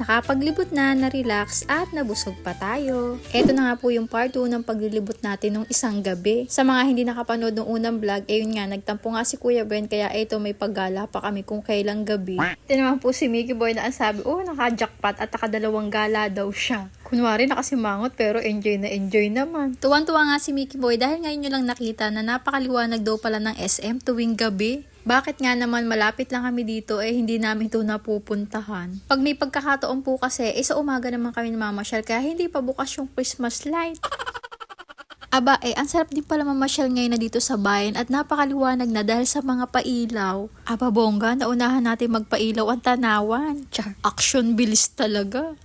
Nakapaglibot na, na-relax at nabusog pa tayo. Ito na nga po yung part 2 ng paglilibot natin nung isang gabi. Sa mga hindi nakapanood ng unang vlog, yun nga, nagtampo nga si Kuya Brent kaya ito may paggala pa kami kung kailang gabi. Ito naman po si Mickey Boy na ang sabi, naka-jackpot at nakadalawang gala daw siya. Kunwari nakasimangot pero enjoy naman. Tuwang-tuwa nga si Mickey Boy dahil ngayon nyo lang nakita na napakaliwanag daw pala ng SM tuwing gabi. Bakit nga naman malapit lang kami dito hindi namin ito napupuntahan? Pag may pagkakataon po kasi, sa umaga naman kami namamasyal kaya hindi pa bukas yung Christmas light. Aba, ang sarap din pala mamasyal ngayon na dito sa bayan at napakaliwanag na dahil sa mga pailaw. Aba bongga, naunahan natin magpailaw ang tanawan. Char, action bilis talaga.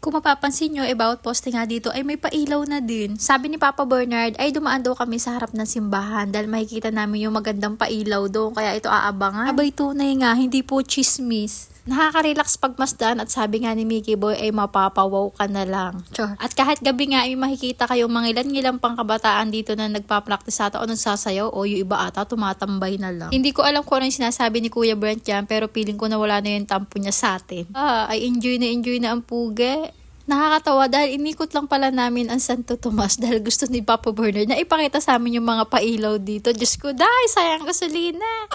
Kung mapapansin nyo, about poste nga dito ay may pailaw na din. Sabi ni Papa Bernard ay dumaan daw kami sa harap ng simbahan dahil makikita namin yung magandang pailaw doon kaya ito aabangan. Abay tunay nga, hindi po chismis. Nakaka-relax pagmasdan at sabi nga ni Mickey Boy ay mapapawaw ka na lang. Sure. At kahit gabi nga ay makikita kayong mga ilan-ilang pang kabataan dito na nagpa-practice ata o nagsasayaw o yung iba ata tumatambay na lang. Hindi ko alam kung ano yung sinasabi ni Kuya Brent yan pero feeling ko na wala na yung tampo niya sa atin. Ay enjoy na ang puge. Nakakatawa dahil inikot lang pala namin ang Santo Tomas dahil gusto ni Papa Bernard na ipakita sa amin yung mga pailaw dito. Diyos ko, dahil sayang gasolina.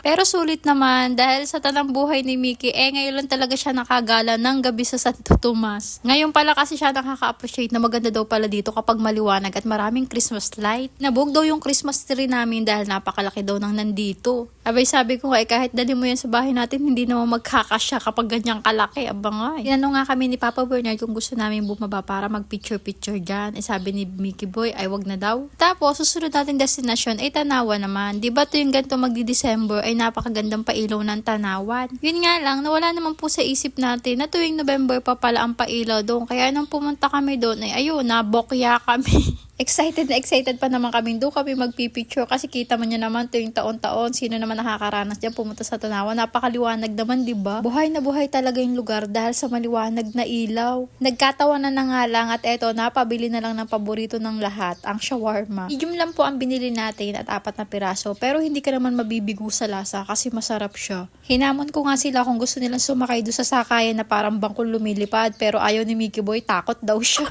Pero sulit naman dahil sa tanang buhay ni Mickey, ngayon lang talaga siya nakagala ng gabi sa Santo Tomas. Ngayon pala kasi siya nakaka-appreciate na maganda daw pala dito kapag maliwanag at maraming Christmas light. Nabuog daw yung Christmas tree namin dahil napakalaki daw ng nandito. Abay sabi ko kahit dali mo yan sa bahay natin, hindi naman magkakasya kapag ganyang kalaki. Abangay. Tinanong nga kami ni Papa Bernard kung gusto namin bumaba para mag-picture-picture dyan. Sabi ni Mickey Boy, wag na daw. Tapos susunod natin destination Tanawan naman. Diba to yung ganito magdi-December napakagandang pailaw ng Tanawan. Yun nga lang, nawala naman po sa isip natin na tuwing November pa pala ang pailaw doon. Kaya nung pumunta kami doon, nabokya kami. Excited pa naman kami doon kami magpipicture kasi kita man niya naman tuwing taon-taon. Sino naman nakakaranas dyan pumunta sa Tanawan? Napakaliwanag naman, diba? Buhay na buhay talaga yung lugar dahil sa maliwanag na ilaw. Nagkatawanan na nga lang at napabili na lang ng paborito ng lahat, ang shawarma. Medium lang po ang binili natin at 4 na piraso pero hindi ka naman mabibigo sa lasa kasi masarap siya. Hinamon ko nga sila kung gusto nilang sumakay doon sa sakayan na parang bangkong lumilipad pero ayaw ni Mickey Boy, takot daw siya.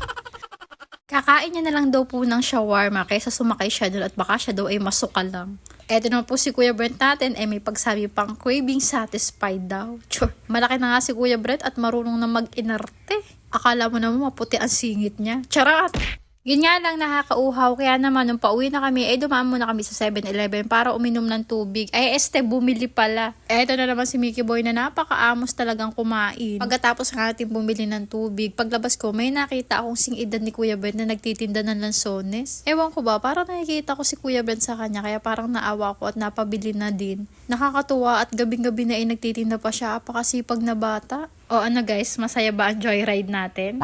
Kakain niya na lang daw po ng shawarma kaysa sumakay siya doon at baka siya daw ay masuka lang. Eto naman po si Kuya Brent natin may pagsabi pang craving satisfied daw. Sure. Malaki na nga si Kuya Brent at marunong na mag-inarte. Akala mo naman maputi ang singit niya. Charat! Yun nga lang nakakauhaw kaya naman nung pauwi na kami dumaan muna kami sa 7-Eleven para uminom ng tubig. Bumili pala. Eto na naman si Mickey Boy na napakaamos talagang kumain. Pagkatapos nga natin bumili ng tubig, paglabas ko may nakita akong sing-edad ni Kuya Brent na nagtitinda ng lansones. Ewan ko ba, parang nakikita ko si Kuya Brent sa kanya kaya parang naawa ko at napabili na din. Nakakatuwa at gabing-gabi na nagtitinda pa siya, apakasipag na bata. O guys, masaya ba ang joyride natin?